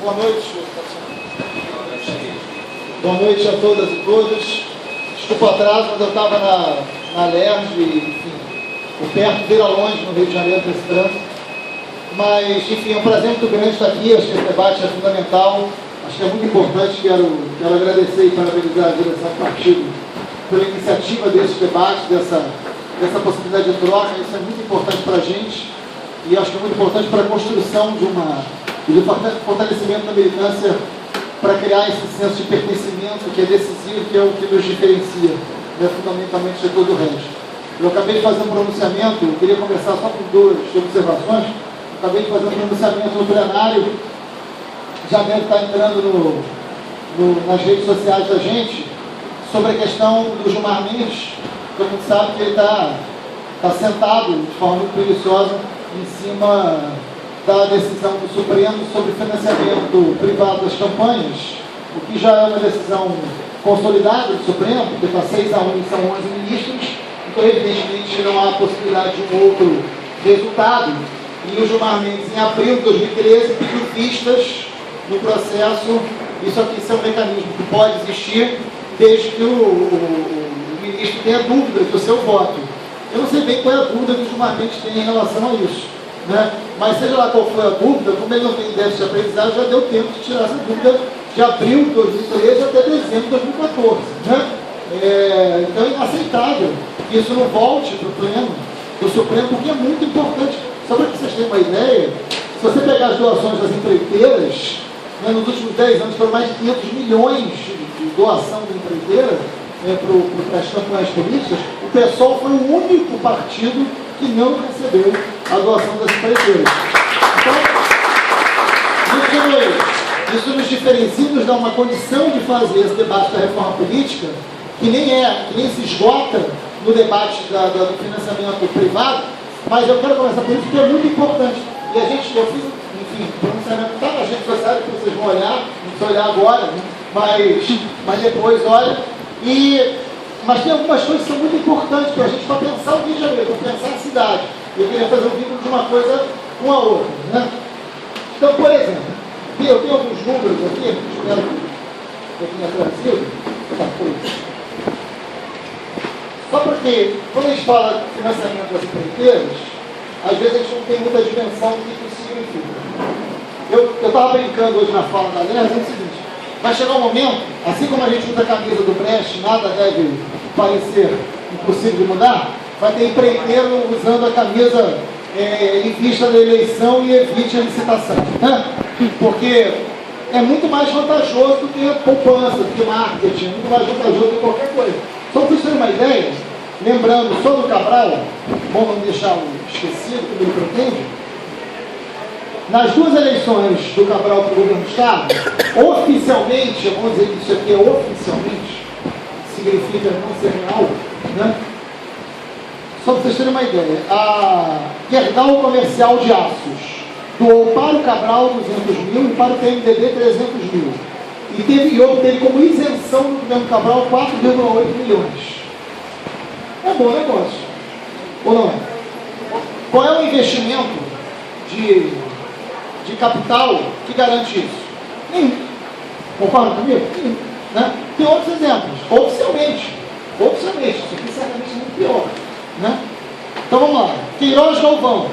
Boa noite. Boa noite a todas e todos. Desculpa o atraso, mas eu estava na LERJ, enfim, por perto, beira longe, no Rio de Janeiro, desse trânsito. Mas, enfim, é um prazer muito grande estar aqui. Acho que esse debate é fundamental. Acho que é muito importante. Quero agradecer e parabenizar a direção do partido pela iniciativa desse debate, dessa possibilidade de troca. Isso é muito importante para a gente e acho que é muito importante para a construção de um fortalecimento da militância, para criar esse senso de pertencimento que é decisivo, que é o que nos diferencia, né, fundamentalmente de todo o resto. Eu acabei de fazer um pronunciamento, eu queria começar só com duas observações. Acabei de fazer um pronunciamento no plenário, já deve estar entrando nas redes sociais da gente, sobre a questão do Gilmar Mendes. Todo mundo sabe que ele está sentado de forma muito preguiçosa em cima da decisão do Supremo sobre financiamento privado das campanhas, o que já é uma decisão consolidada do Supremo, porque está 6-1 e são 11 ministros, então evidentemente não há possibilidade de um outro resultado. E o Gilmar Mendes, em abril de 2013, pediu vistas no processo. Isso aqui é um mecanismo que pode existir desde que o ministro tenha dúvida do seu voto. Eu não sei bem qual é a dúvida que o Gilmar Mendes tem em relação a isso, né? Mas seja lá qual foi a dúvida, como ele não tem déficit de aprendizagem, já deu tempo de tirar essa dúvida de abril de 2013 até dezembro de 2014, né? Então é inaceitável que isso não volte para o pleno do Supremo, porque é muito importante. Só para que vocês tenham uma ideia, se você pegar as doações das empreiteiras, né, nos últimos 10 anos foram mais de 500 milhões de doação de empreiteira, para as campanhas políticas. O PSOL foi o único partido que não recebeu a doação das empreiteiras. Então, isso nos diferencia, nos dá uma condição de fazer esse debate da reforma política, que nem se esgota no debate do financiamento privado, mas eu quero começar por isso, porque é muito importante. E eu fiz, enfim, o pronunciamento está nas redes sociais, que vocês vão olhar, não precisa olhar agora, né? mas depois olha. Mas tem algumas coisas que são muito importantes para a gente, para pensar o Rio de Janeiro, para pensar a cidade. Eu queria fazer um vínculo de uma coisa com a outra, né? Então, por exemplo, eu tenho alguns números aqui, espero que eu tenha trazido. Só porque, quando a gente fala de financiamento das empreiteiras, às vezes a gente não tem muita dimensão do que isso significa. Eu estava brincando hoje na fala da Léa, dizendo o seguinte: vai chegar um momento, assim como a gente usa a camisa do Brecht, nada deve parecer impossível de mudar, vai ter empreiteiro usando a camisa em vista da eleição e evite a licitação, né? Porque é muito mais vantajoso do que poupança, do que marketing, muito mais vantajoso do que qualquer coisa. Só para vocês terem uma ideia, lembrando só do Cabral, bom não deixar esquecido, como ele pretende, nas duas eleições do Cabral para o governo do Estado, oficialmente, vamos dizer que isso aqui é oficialmente, significa não ser real, né? Só para vocês terem uma ideia, a Gerdau Comercial de Aços doou para o Cabral 200 mil e para o PMDB 300 mil. E obteve como isenção do governo Cabral 4,8 milhões. É bom negócio. Ou não é? Qual é o investimento de capital que garante isso? Nenhum. Concorda comigo? Nenhum. Né? Tem outros exemplos. Oficialmente, isso aqui certamente é muito pior. Né? Então vamos lá. Queiroz Galvão.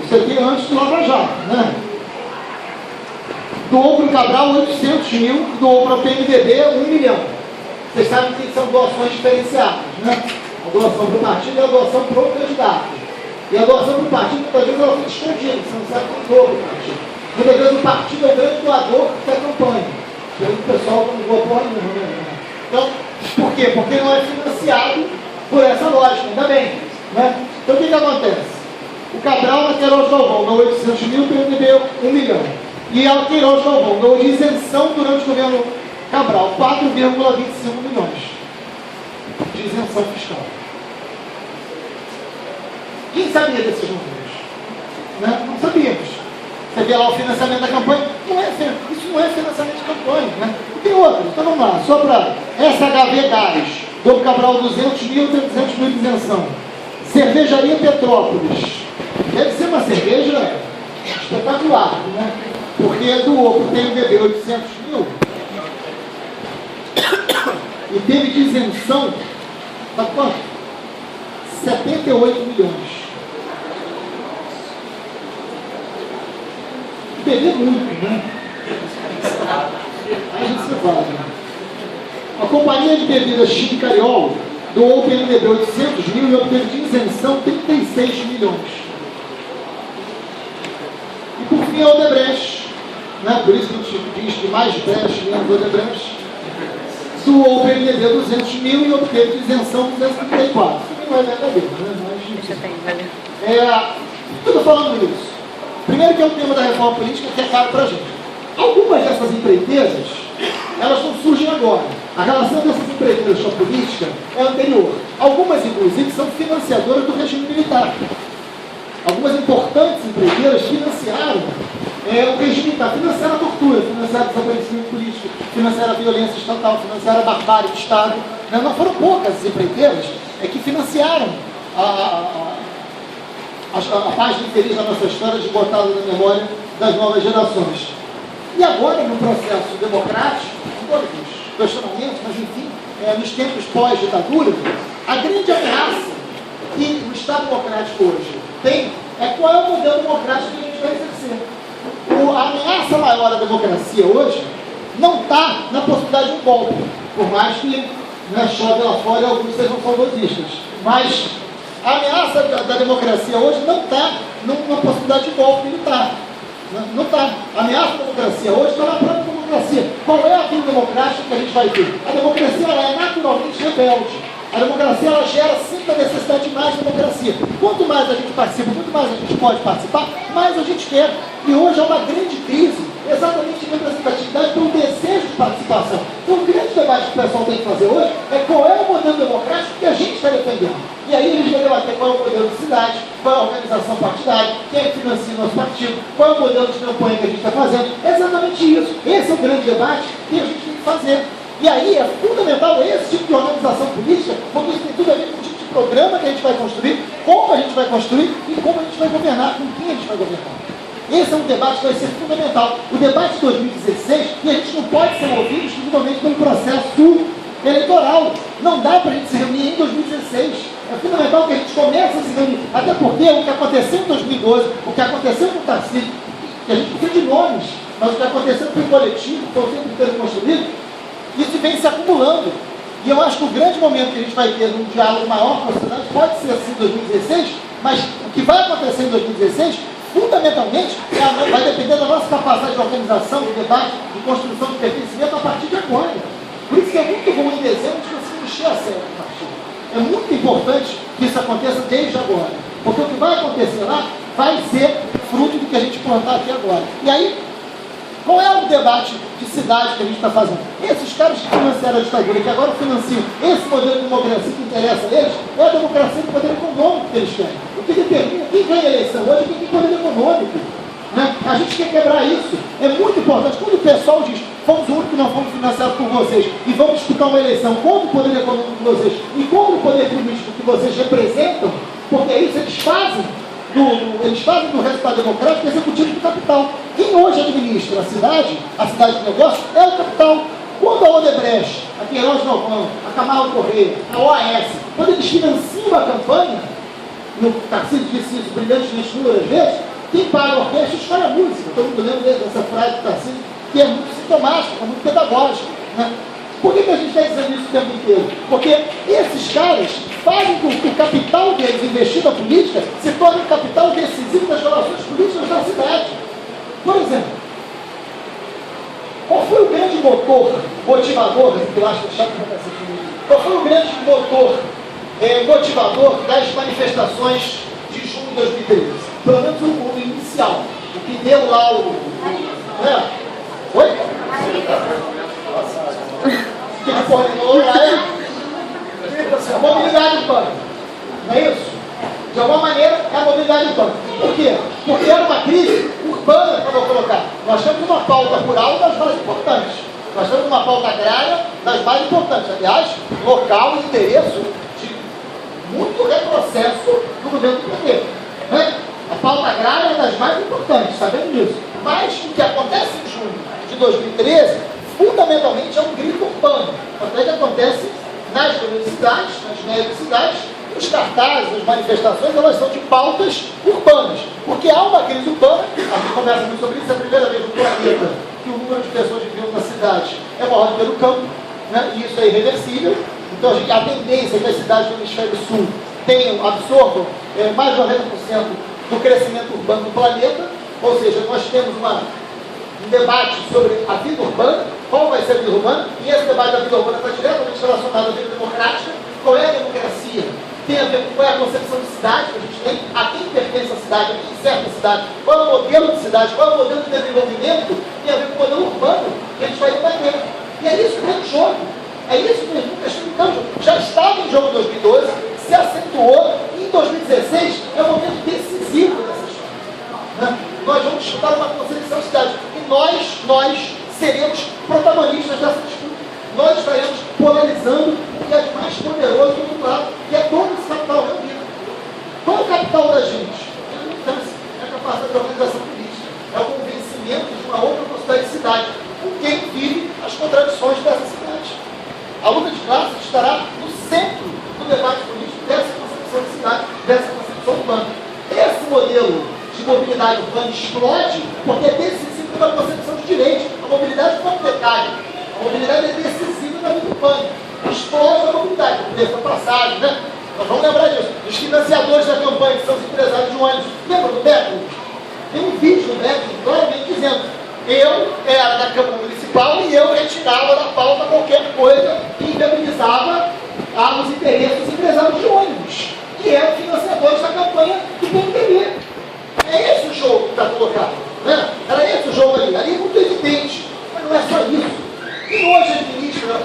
Isso aqui é antes do Lava Jato, né? Doou para o Cabral 800 mil, doou para o PMDB 1 milhão. Vocês sabem que são doações diferenciadas, né? A doação para o partido e a doação para o candidato. E a doação para o partido, muitas vezes, ela fica escondida, você não sabe quem doa para o partido. Muitas vezes o partido é o grande doador da campanha. E aí o pessoal não doa porra nenhuma, né? Então, por quê? Porque não é financiado por essa lógica, ainda bem, né? Então o que acontece? O Cabral na Queiroz Galvão deu 800 mil, o PMDB 1 milhão. E a Queiroz Galvão deu de isenção durante o governo Cabral 4,25 milhões de isenção fiscal. Quem sabia desses números? Né? Não sabíamos. Você vê lá o financiamento da campanha, isso não é financiamento de campanha, né? E tem outros, então vamos lá, só para SHV Gás, deu Cabral 200 mil, tem 200 mil de isenção. Cervejaria Petrópolis, deve ser uma cerveja espetacular, né? doou para o TMDB 800 mil e teve de isenção, sabe quanto? 78 milhões. Beber muito, né? Aí a gente se vale. A companhia de bebidas Chim Cariol doou para o PMDB 800 mil e obteve de isenção 36 milhões. E por fim a Odebrecht, né? Por isso que a gente diz que mais Brecht menos Odebrecht, doou para o PMDB 200 mil e obteve de isenção 234. Isso não é verdadeiro, né? Mas, eu estou falando isso. Primeiro que é o tema da reforma política que é caro para a gente. Algumas dessas empreiteiras, elas não surgem agora. A relação dessas empreiteiras com a política é anterior. Algumas, inclusive, são financiadoras do regime militar. Algumas importantes empreiteiras financiaram o regime militar, financiaram a tortura, financiaram o desaparecimento político, financiaram a violência estatal, financiaram a barbárie do Estado. Não foram poucas as empreiteiras que financiaram a página infeliz da nossa história desbotada na memória das novas gerações. E agora, no processo democrático, com todos os questionamentos, mas enfim, nos tempos pós-ditadura, a grande ameaça que o Estado democrático hoje tem é qual é o modelo democrático que a gente vai exercer. A ameaça maior à democracia hoje não está na possibilidade de um golpe, por mais que chove lá fora e alguns sejam saudosistas. Mas a ameaça da democracia hoje não está numa possibilidade de golpe militar. Não está. A ameaça da democracia hoje está na própria democracia. Qual é a vida democrática que a gente vai ter? A democracia ela é naturalmente rebelde. A democracia ela gera sempre a necessidade de mais democracia. Quanto mais a gente participa, quanto mais a gente pode participar, mais a gente quer. E hoje há uma grande crise, exatamente de representatividade pelo desejo de participação. Então o grande debate que o pessoal tem que fazer hoje é qual é o modelo democrático que a gente está defendendo. E aí eles vão debater qual é o modelo de cidade, qual é a organização partidária, quem é que financia o nosso partido, qual é o modelo de campanha que a gente está fazendo. É exatamente isso. Esse é o grande debate que a gente tem que fazer. E aí é fundamental esse tipo de organização política, porque isso tem tudo a ver com o tipo de programa que a gente vai construir, como a gente vai construir e como a gente vai governar, com quem a gente vai governar. Esse é um debate que vai ser fundamental. O debate de 2016, e a gente não pode ser movido exclusivamente pelo processo eleitoral. Não dá para a gente se reunir em 2016. É fundamental que a gente comece a se reunir. Até porque o que aconteceu em 2012, o que aconteceu com o Tarcísio, que a gente precisa de nomes, mas o que aconteceu com o coletivo, que foi o tempo inteiro construído, isso vem se acumulando. E eu acho que o grande momento que a gente vai ter num diálogo maior com a sociedade pode ser assim em 2016, mas o que vai acontecer em 2016, fundamentalmente, vai depender da nossa capacidade de organização, de debate, de construção de pertencimento a partir de agora. Por isso que é muito bom em dezembro de você encher a sério do partido. É muito importante que isso aconteça desde agora. Porque o que vai acontecer lá vai ser fruto do que a gente plantar aqui agora. E aí, qual é o debate de cidade que a gente está fazendo? Esses caras que financiaram a ditadura, que agora financiam esse modelo de democracia que interessa a eles, é a democracia do poder econômico que eles querem. O que determina quem ganha a eleição hoje é quem tem poder econômico. Né? A gente quer quebrar isso. É muito importante. Quando o pessoal diz, fomos o único que não fomos financiados por vocês e vamos disputar uma eleição contra o poder econômico de vocês e contra o poder político que vocês representam, porque é isso eles fazem do resultado democrático executivo do capital. Quem hoje administra a cidade de negócio, é o capital. Quando a Odebrecht, a Queiroz Novão, a Camargo Correia, a OAS, quando eles financiam a campanha, no Tarcísio disse isso brilhantemente inúmeras vezes, quem paga a orquestra escolhe a música. Todo mundo lembra dessa frase do Tarcísio, que é muito sintomática, é muito pedagógica. Né? Por que a gente está dizendo isso o tempo inteiro? Porque esses caras fazem com que o capital deles investido na política se torne um capital decisivo das relações políticas da cidade. Por exemplo, qual foi o grande motor motivador, que eu acho que chato não vai ser comigo, qual foi o grande motor motivador das manifestações de junho de 2013? Pelo menos o inicial, o que deu lá o... Oi? Que ele coordenou lá a mobilidade urbana. Não é isso? De alguma maneira, é a mobilidade urbana. Por quê? Porque era uma crise urbana, que eu vou colocar. Nós temos uma pauta rural das mais importantes. Nós temos uma pauta agrária das mais importantes. Aliás, local e endereço de muito retrocesso do governo do PT. Né? A pauta agrária é das mais importantes, sabendo disso. Mas o que acontece em junho 2013, fundamentalmente é um grito urbano. Até que acontece nas universidades, nas médias cidades, os cartazes, as manifestações, elas são de pautas urbanas. Porque há uma crise urbana, a gente conversa muito sobre isso, é a primeira vez no planeta que o número de pessoas vivendo na cidade é maior do que no campo, né? E isso é irreversível. Então a tendência é que as cidades do hemisfério sul absorvam mais de 90% do crescimento urbano do planeta, ou seja, nós temos um debate sobre a vida urbana, qual vai ser a vida urbana, e esse debate da vida urbana está diretamente relacionado à vida democrática. Qual é a democracia? Tem a ver com qual é a concepção de cidade que a gente tem, a quem pertence a cidade, a quem serve a cidade, qual é o modelo de cidade, qual é o modelo de desenvolvimento, tem a ver com o modelo urbano que a gente vai debater. E é isso que está em jogo. É isso que a questão está em jogo. Já estava em jogo em 2012, se acentuou, e em 2016 é um momento decisivo dessa história. Né? Nós vamos disputar uma concepção de cidade. E nós seremos protagonistas dessa disputa. Nós estaremos polarizando o que é de mais poderoso do outro lado, que é todo esse capital reunido. Qual é o capital da gente? É a militância, é a capacidade de organização política, é o convencimento de uma outra possibilidade de cidade, com quem vive as contradições dessa cidade. A luta de classes estará no centro do debate político dessa concepção de cidade, dessa concepção urbana. Esse modelo de mobilidade urbana explode porque é decisivo para a concepção de direitos. A mobilidade não é um detalhe. A mobilidade é decisiva na vida urbana. Explode a mobilidade, o preço da passagem, né? Nós vamos lembrar disso. Os financiadores da campanha, que são os empresários de ônibus. Lembra do Beto? Tem um vídeo do Beto claramente dizendo: eu era da Câmara Municipal e eu retirava da pauta qualquer coisa que inviabilizava os interesses dos empresários de ônibus, que eram financiadores da campanha do PMDB. É esse o jogo que está colocado. Né? Era esse o jogo ali. Ali é muito evidente. Mas não é só isso. Quem hoje administra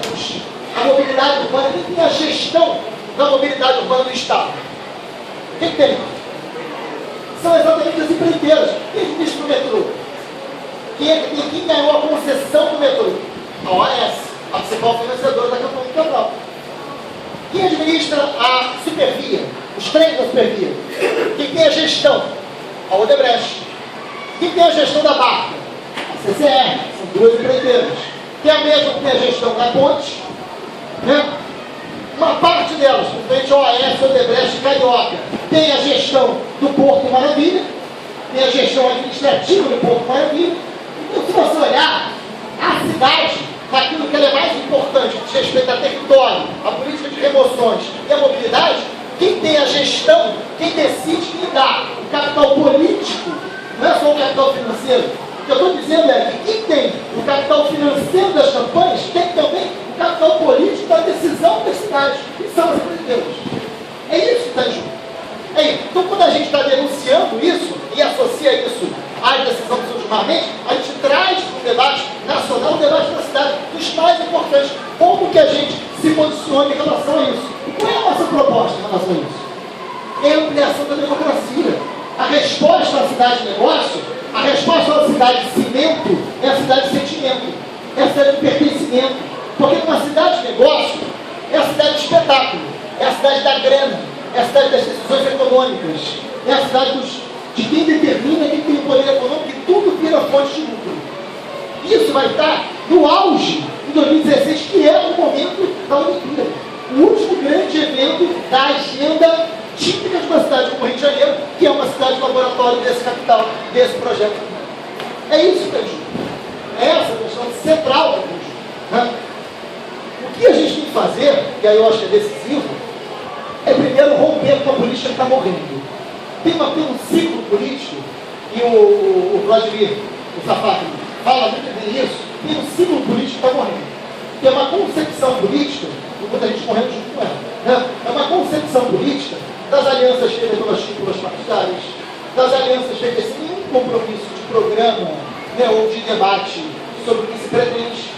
a mobilidade urbana, quem tem a gestão da mobilidade urbana do Estado? Quem tem? São exatamente as empreiteiras. Quem administra o metrô? Quem ganhou a concessão do metrô? A OAS, a principal financiadora da campanha eleitoral. Quem administra a Supervia? Os trens da Supervia? Quem tem a gestão? A Odebrecht. Quem tem a gestão da barca? A CCR. São duas empreiteiras. Que é a mesma que tem a gestão da ponte, né? Uma parte delas, principalmente a OAS, Odebrecht e Carioca, tem a gestão do Porto Maravilha, tem a gestão administrativa do Porto Maravilha. Então, se você olhar a cidade, naquilo que ela é mais importante, que diz respeito ao território, a política de remoções e a mobilidade, quem tem a gestão, quem decide quem dá o capital político, não é só o capital financeiro. O que eu estou dizendo é que quem tem o capital financeiro das campanhas tem também o capital político da decisão das cidades, que são as empreiteiras. É isso que está em jogo. Então, quando a gente está denunciando isso e associa isso à decisão dos ultimamente, a gente traz para o debate nacional, o debate da cidade, dos mais importantes. Como que a gente se posiciona em relação a isso? E qual é a nossa proposta em relação a isso? É a ampliação da democracia. A resposta à cidade de negócio, a resposta à cidade de cimento é a cidade de sentimento, é a cidade de pertencimento. Porque uma cidade de negócio é a cidade de espetáculo, é a cidade da grana, é a cidade das decisões econômicas, é a cidade de quem determina, quem tem o poder econômico, e tudo vira fonte de lucro. Isso vai estar no auge em 2016, que é o momento da Olimpíada. O último grande evento da agenda típica de uma cidade como o Rio de Janeiro, que é uma cidade laboratório desse capital, desse projeto. É isso que é justo. É essa a questão central que é justo. Né? O que a gente tem que fazer, e aí eu acho que é decisivo, é primeiro romper com a política que está morrendo. Tem um ciclo político, e o Vladimir, o Safato, fala muito bem isso, tem um ciclo político que está morrendo. Tem uma concepção política, e muita gente morrendo junto com ela, né? É uma concepção política das alianças feitas pelas cúpulas partidárias, das alianças feitas sem nenhum compromisso de programa, né, ou de debate sobre o que se pretende.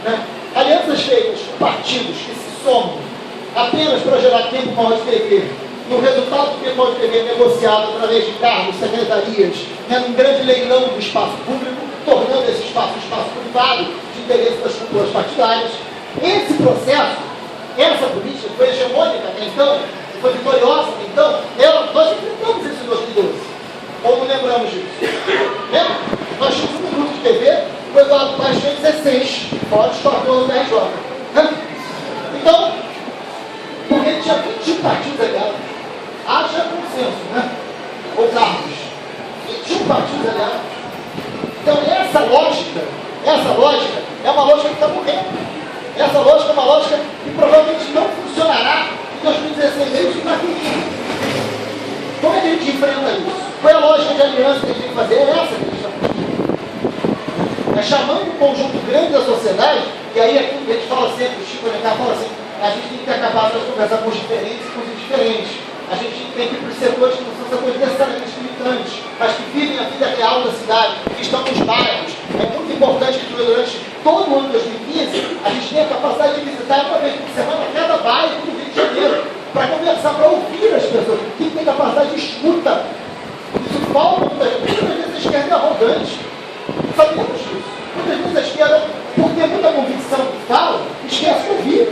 Né? Alianças feitas com partidos que se somam apenas para gerar tempo maior de TV, e o resultado do tempo maior de TV é negociado através de cargos, secretarias, né, num grande leilão do espaço público, tornando esse espaço privado de interesse das cúpulas partidárias. Esse processo, essa política foi hegemônica até então, foi vitoriosa até então, nós enfrentamos isso em 2012. Ou não lembramos disso? Lembra? Nós tínhamos um minuto de TV, o Eduardo Paes fez 16. fora, estornou o RJ. Né? Então, porque ele tinha 21 partidos aliados. Haja consenso, né? Ou cargos. 21 partidos aliados. Então, essa lógica é uma lógica que está morrendo. Essa lógica é uma lógica que provavelmente não funcionará em 2016 mesmo que naquele. Como é que a gente enfrenta isso? Qual é a lógica de aliança que a gente tem que fazer? É essa que a gente está fazendo. É chamando um conjunto grande da sociedade, e aí aqui a gente fala sempre, o Chico Alencar fala assim, a gente tem que ter a capacidade de conversar com os diferentes e com os indiferentes. A gente tem que ir para os setores que não são setores necessariamente militantes, mas que vivem a vida real da cidade, que estão nos bairros. É muito importante que durante todo o ano de 2015 a gente tenha a capacidade de visitar uma vez por semana cada bairro do Rio de Janeiro, para conversar, para ouvir as pessoas, que tem capacidade de escuta. Isso falta muitas vezes a esquerda é arrogante. Sabemos disso. Muitas vezes a esquerda, por ter muita convicção que fala, esquece de ouvir.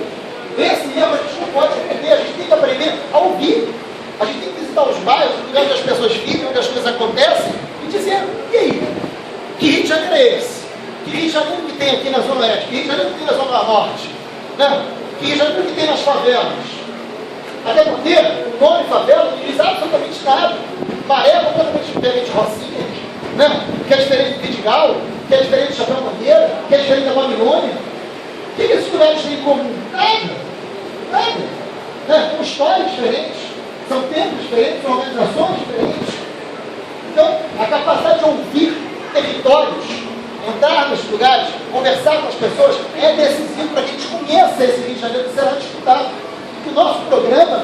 Esse erro a gente não pode aprender, a gente tem que aprender a ouvir. A gente tem que visitar os bairros, os lugares onde as pessoas vivem, onde as coisas acontecem, e dizer, e aí? Que Rio de Janeiro é esse? Que Rio de Janeiro que tem aqui na Zona Oeste? Que Rio de Janeiro que tem na Zona Norte? Né? Que Rio de Janeiro que tem nas favelas? Até porque o nome favela não diz absolutamente nada. Maré é completamente diferente de Rocinha, né? Que é diferente de Vidigal, que é diferente de Chapéu Mangueira, que é diferente da Babilônia. O que esses lugares têm em comum? Nada. Né? São histórias diferentes, são tempos diferentes, são organizações diferentes. Então, a capacidade de ouvir territórios, entrar nos lugares, conversar com as pessoas, é decisivo para que a gente conheça esse Rio de Janeiro que será disputado. Que o nosso programa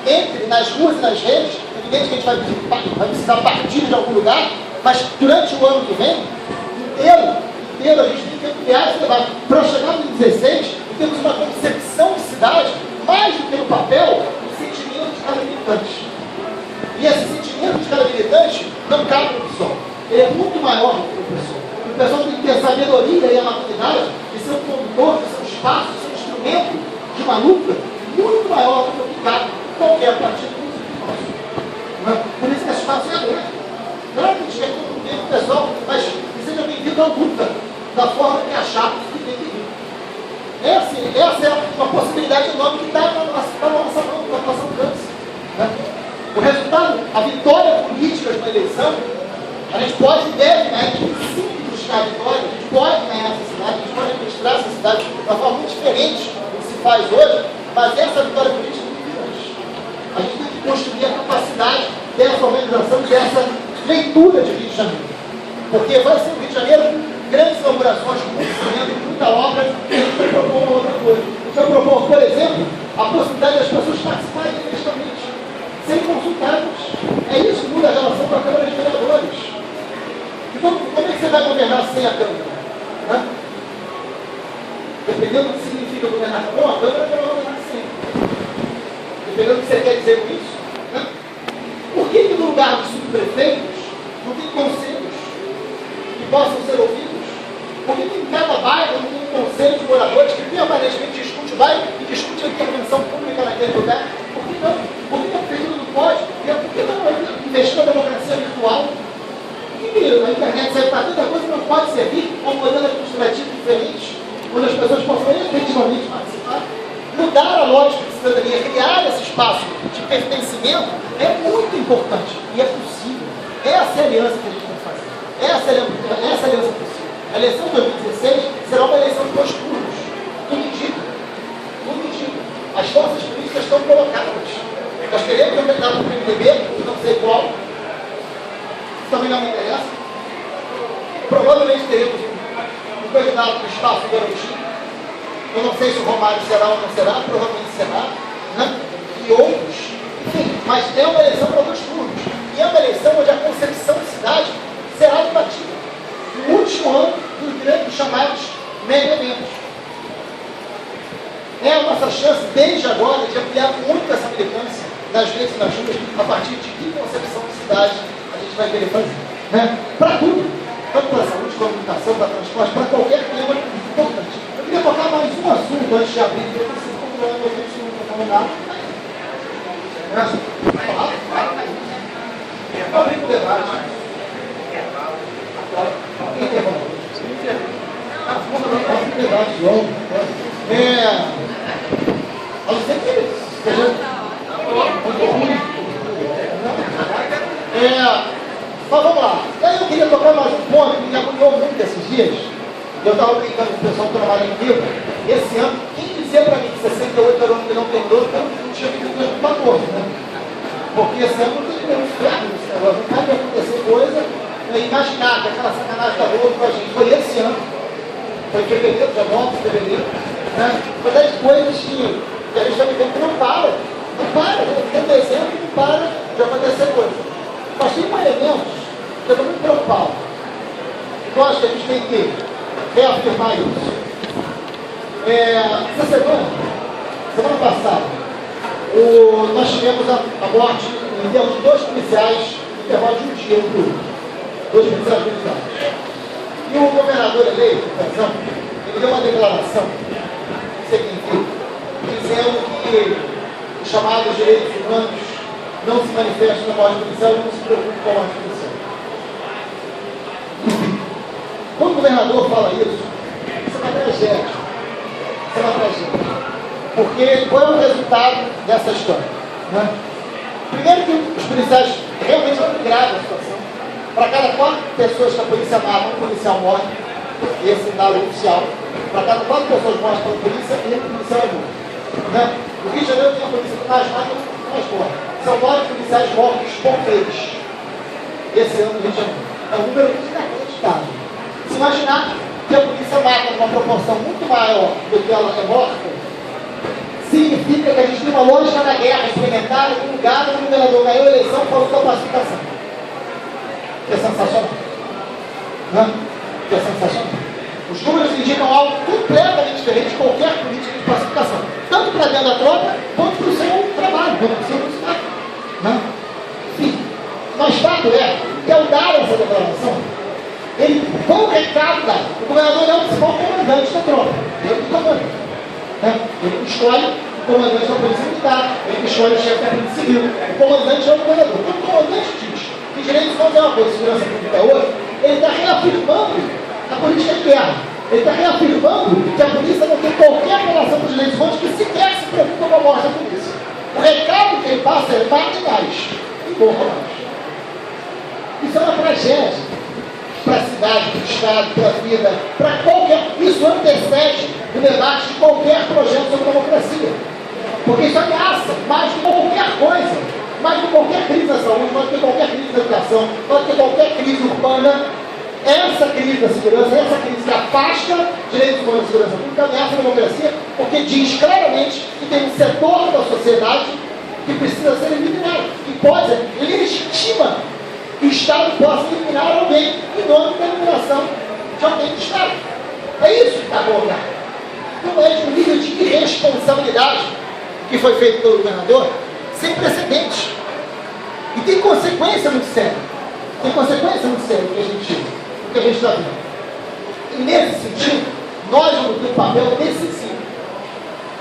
entre nas ruas e nas redes, evidente que a gente vai precisar partir de algum lugar, mas durante o ano que vem, inteiro a gente tem que ampliar esse debate. Para chegar no 2016, temos uma concepção de cidade, mais do que no papel, o sentimento de cada militante. E esse sentimento de cada militante não cabe no pessoal. Ele é muito maior do que o pessoal. O pessoal tem que ter a sabedoria e a maturidade de ser um condutor, de ser um espaço, de ser um instrumento de uma luta muito maior do que cabe qualquer partido nosso. Por isso que esse espaço é aberto. Claro que a gente quer que o pessoal, mas que seja bem-vindo à luta, da forma que achar que tem que vir. Essa é uma possibilidade enorme que está na nossa mão, no nosso alcance. O resultado, a vitória política de uma eleição, a gente pode e deve ganhar, a gente sim buscar a vitória, a gente pode ganhar essa cidade, a gente pode administrar essa cidade de uma forma muito diferente do que se faz hoje, mas essa vitória política é muito grande. A gente tem que construir a capacidade dessa organização, dessa leitura de Rio de Janeiro. Porque vai ser o Rio de Janeiro, grandes inaugurações, muito cinema, muita obra, e a gente vai propor uma outra coisa. A gente vai propor, por exemplo, a possibilidade das pessoas participarem diretamente, serem consultadas. É isso que muda a relação com a Câmara de Vereadores. Então, como é que você vai governar sem a Câmara? Né? Dependendo do que significa governar com a Câmara, você vai governar sem. Dependendo do que você quer dizer com isso. Né? Por que no lugar dos subprefeitos não tem conselhos que possam ser ouvidos? Por que em cada bairro não tem um conselho de moradores que permanentemente discute o bairro e discute a intervenção pública naquele lugar? Por que não? Por que a prefeitura não pode? Por que não investir na democracia virtual? Por que a internet serve para tanta coisa que não pode servir a um modelo administrativo diferente, onde as pessoas possam efetivamente participar? Mudar a lógica de cidadania, criar esse espaço de pertencimento é muito importante e é possível. Essa é a aliança que a gente tem que fazer. Essa é a aliança possível. A eleição de 2016 será uma eleição de 2 turnos. Tudo indica. As forças políticas estão colocadas. Nós teremos um candidato do PMDB, não sei qual, isso também não me interessa. Provavelmente teremos um candidato do espaço garantido. Eu não sei se o Romário será ou não será, provavelmente será, né? E outros. Enfim, mas é uma eleição para 2 turnos. E é uma eleição onde a concepção de cidade será debatida. No último ano dos grandes chamados mega-eventos. É a nossa chance, desde agora, de ampliar muito essa militância nas redes e nas ruas, a partir de que concepção de cidade a gente vai querer fazer. Né? Para tudo. Tanto para a saúde, comunicação, para transporte, para qualquer tema importante. Eu queria tocar mais um assunto antes de abrir, porque vocês estão falando a gente não está falando nada. Vamos abrir o debate. Intervalo. Mas vamos lá. E aí eu queria tocar mais um ponto que me agoniou muito esses dias. Eu estava brincando com o pessoal que trabalha comigo. Esse ano, quem dizia para mim que 68 era o ano que não terminou, eu não tinha vivido em 2014, né? Porque esse ano não tem nenhum inferno nesse negócio. Não pode acontecer coisa imaginar que aquela sacanagem da Globo com a gente foi esse ano. Foi em fevereiro, dia 9 de fevereiro. Né? Foi das coisas que a gente está vivendo que não para. Não para. Tem dezembro que não para de acontecer coisa. Mas tem um elemento que eu estou muito preocupado. Eu acho que a gente tem que reafirmar isso. Essa semana passada, nós tivemos a morte em termos de 2 policiais no intervalo de um dia, 2 policiais militares. E o governador eleito, por exemplo, ele deu uma declaração seguinte, dizendo que os chamados direitos humanos não se manifestam na morte policial e não se preocupam com a morte policial. Quando o governador fala isso é uma tragédia. Isso é uma tragédia. Porque qual é o resultado dessa história? Né? Primeiro que os policiais realmente são muito graves a situação. Para cada 4 pessoas que a polícia mata, um policial morre. Esse é o dado oficial. Para cada 4 pessoas mortas pela polícia, um policial é morto. Né? No Rio de Janeiro tem a polícia que mais mata e mais morre. São 9 policiais mortos por mês. Esse ano no Rio de Janeiro. É um número inacreditável. Se imaginar que a polícia mata numa proporção muito maior do que ela é morta, significa que a gente tem uma lógica da guerra implementada em um lugar onde o governador ganhou a eleição por causa da pacificação. Que é sensacional. Né? Que é sensacional. Os números indicam algo completamente diferente de qualquer política de pacificação. Tanto para dentro da tropa, quanto para o seu trabalho, quanto para o seu funcionário. Né? Enfim, mas fato é que ao dar essa declaração, ele, com o recado, o governador é o principal comandante da tropa. Ele que comanda. Né? Ele escolhe o comandante da polícia militar, ele escolhe o chefe da polícia civil. O comandante é o governador. Quando o comandante diz que direitos humanos é uma coisa, segurança pública é outra, ele está reafirmando a política de guerra. Ele está reafirmando que a polícia não tem qualquer relação com os direitos humanos, que sequer se preocupa com a morte da polícia. O recado que ele passa é mate mais e morra mais. Isso é uma tragédia para a cidade, para o Estado, para a vida, para qualquer... Isso antecede o debate de qualquer projeto sobre democracia. Porque isso ameaça mais do que qualquer coisa, mais do que qualquer crise da saúde, mais do que qualquer crise da educação, mais do que qualquer crise urbana. Essa crise da segurança, essa crise que afasta direitos humanos e segurança pública, ameaça a democracia, porque diz claramente que tem um setor da sociedade que precisa ser eliminado, que pode, legitima que o Estado possa eliminar alguém em nome da eliminação de alguém do Estado. É isso que está colocado. Então é de um nível de irresponsabilidade que foi feito pelo governador, sem precedentes. E tem consequência muito séria. Tem consequência muito séria o que a gente está vendo. E nesse sentido, nós vamos ter um papel decisivo,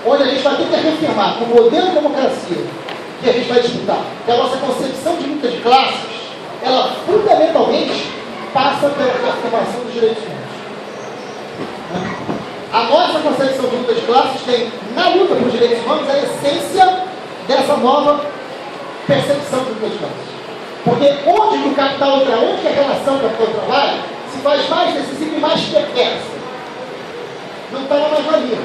onde a gente vai ter que reafirmar que o modelo de democracia que a gente vai disputar, que a nossa concepção de luta de classes, ela fundamentalmente passa pela reafirmação dos direitos humanos. A nossa concepção de luta de classes tem, na luta por direitos humanos, a essência dessa nova percepção de luta de classes. Porque onde no capital do trabalho, onde que a relação capital do trabalho se faz mais decisiva e mais perversa? Não está na mais-valia.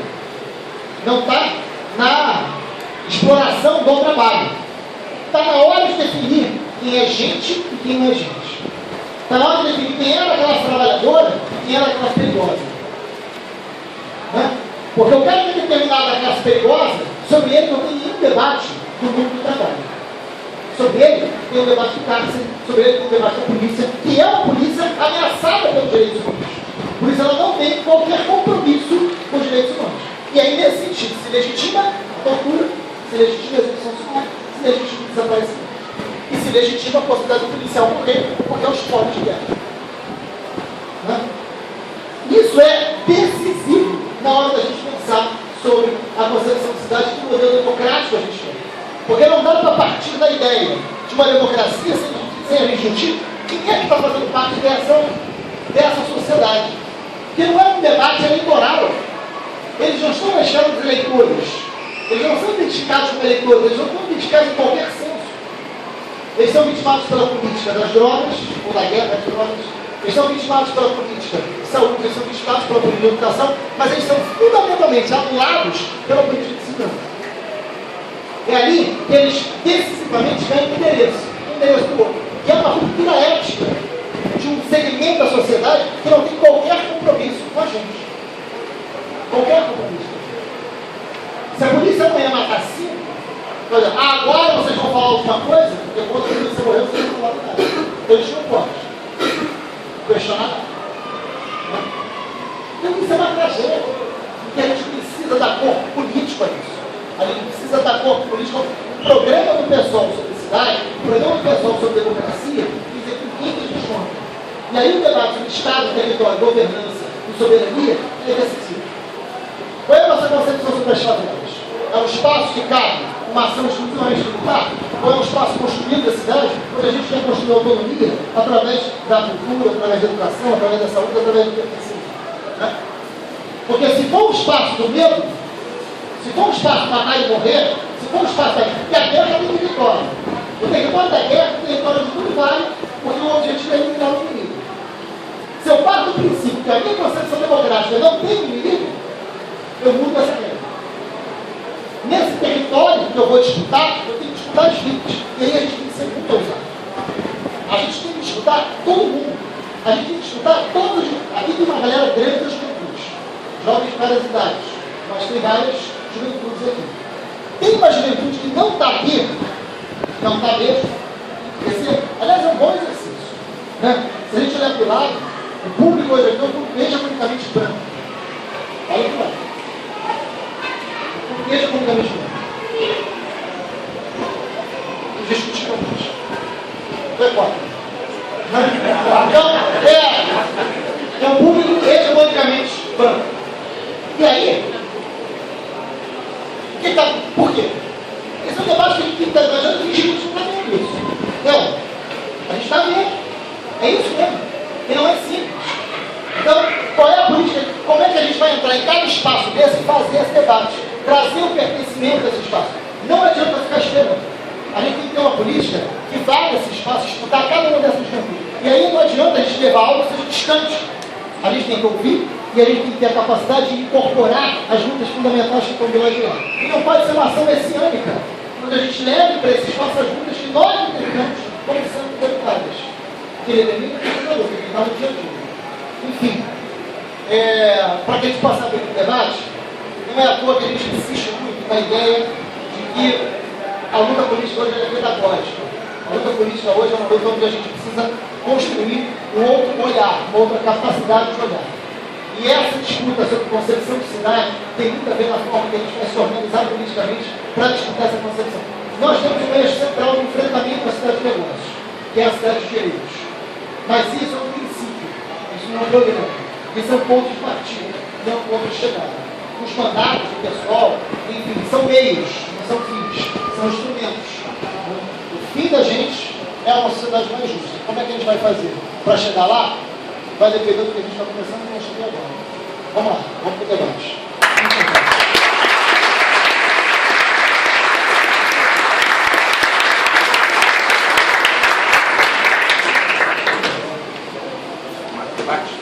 Não está na exploração do trabalho. Está na hora de definir quem é gente e quem não é gente. Está na hora de definir quem era a classe trabalhadora e quem era a classe perigosa. Né? Porque o cara que é determinado a classe perigosa, sobre ele não tem nenhum debate no mundo do trabalho. Sobre ele tem um debate do cárcere, sobre ele tem um debate da polícia, que é uma polícia ameaçada pelos direitos humanos. Por isso ela não tem qualquer compromisso com os direitos humanos. E aí, nesse sentido, se legitima a tortura, se legitima a execução sumária, se legitima o desaparecimento. E se legitima a possibilidade do policial morrer, porque é um esporte de guerra. Né? Isso é decisivo na hora da gente pensar sobre a concepção de cidade e o modelo democrático que a gente tem. Porque não dá para partir da ideia de uma democracia sem a gente discutir quem é que está fazendo parte dessa sociedade. Porque não é um debate eleitoral. Eles não estão mexendo os eleitores. Eles não são identificados como eleitores, eles não são identificados em qualquer senso. Eles são vitimados pela política das drogas, ou da guerra das drogas. Eles são vitimados pela política de saúde, eles são vitimados pela política de educação, mas eles são fundamentalmente anulados pela política de segurança. É ali que eles decisivamente ganham interesse do outro. E é uma ruptura ética de um segmento da sociedade que não tem qualquer compromisso com a gente. Qualquer compromisso. Se a polícia amanhã matar 5, olha, agora vocês vão falar alguma coisa, depois que a polícia morreu, vocês não falam nada. Então eles não podem questionar nada. Então isso é uma tragédia. Porque a gente precisa dar corpo político a isso. A gente precisa dar corpo político. O programa do pessoal sobre cidade, o programa do pessoal sobre democracia, dizer que ninguém tem desconto. E aí o debate sobre Estado, território, governança e soberania é decisivo. Qual é a nossa concepção sobre as favelas? É um espaço que cabe uma ação exclusivamente militar? Ou é um espaço construído da cidade, onde a gente quer construir autonomia através da cultura, através da educação, através da saúde, através do pertencimento? Né? Porque se for um espaço do medo, se for um espaço para matar e morrer, se for um espaço para... E a guerra tem território. O território da guerra, o território de tudo vale, porque o objetivo é eliminar o inimigo. Se eu parto do princípio que a minha concepção democrática não tem inimigo, eu mudo essa guerra. Nesse território que eu vou disputar, eu tenho que disputar as vidas. E aí a gente tem que ser muito ousado. A gente tem que disputar todo mundo. A gente tem que disputar todos. Aqui tem uma galera grande das juventudes. Jovens de várias idades. Mas tem várias juventudes aqui. Tem uma juventude que não está aqui, não está mesmo. Esse, aliás, é um bom exercício. Né? Se a gente olhar para o lado, o público hoje aqui é um público hegemonicamente branco. Olha para o lado. Hegemonicamente branco. Discutiram muito. Foi quatro. Então, é um público hegemonicamente branco. E aí, por quê? Esse é um debate que a gente tem que estar trazendo e a gente não está vendo isso. Não. A gente está vendo. É isso mesmo. E não é simples. Então, qual é a política? Como é que a gente vai entrar em cada espaço desse e fazer esse debate? Trazer o pertencimento desse espaço. Não adianta ficar esperando. A gente tem que ter uma política que vá nesse espaço, escutar cada uma dessas juventudes. E aí não adianta a gente levar algo que seja distante. A gente tem que ouvir e a gente tem que ter a capacidade de incorporar as lutas fundamentais que estão do lado de lá. E não pode ser uma ação messiânica, onde a gente leve para esse espaço as lutas que nós entendemos como sendo prioritárias. Que ele determina o que ele está no dia a dia. Enfim, para que a gente possa abrir o debate, não é à toa que a gente insiste muito na ideia de que a luta política hoje é pedagógica. A luta política hoje é uma luta onde a gente precisa construir um outro olhar, uma outra capacidade de olhar. E essa disputa sobre concepção de cidade tem muito a ver na forma que a gente vai se organizar politicamente para disputar essa concepção. Nós temos um eixo central do enfrentamento da cidade de negócios, que é a cidade de direitos. Mas isso é um princípio, isso não é um programa. Isso é um ponto de partida, não é um ponto de chegada. Os mandatos do pessoal, enfim, são meios, não são fins, são instrumentos. O fim da gente é uma sociedade mais justa. Como é que a gente vai fazer para chegar lá? Vai depender do que a gente está começando e não chegar agora. Vamos lá, vamos para o debate. Debate.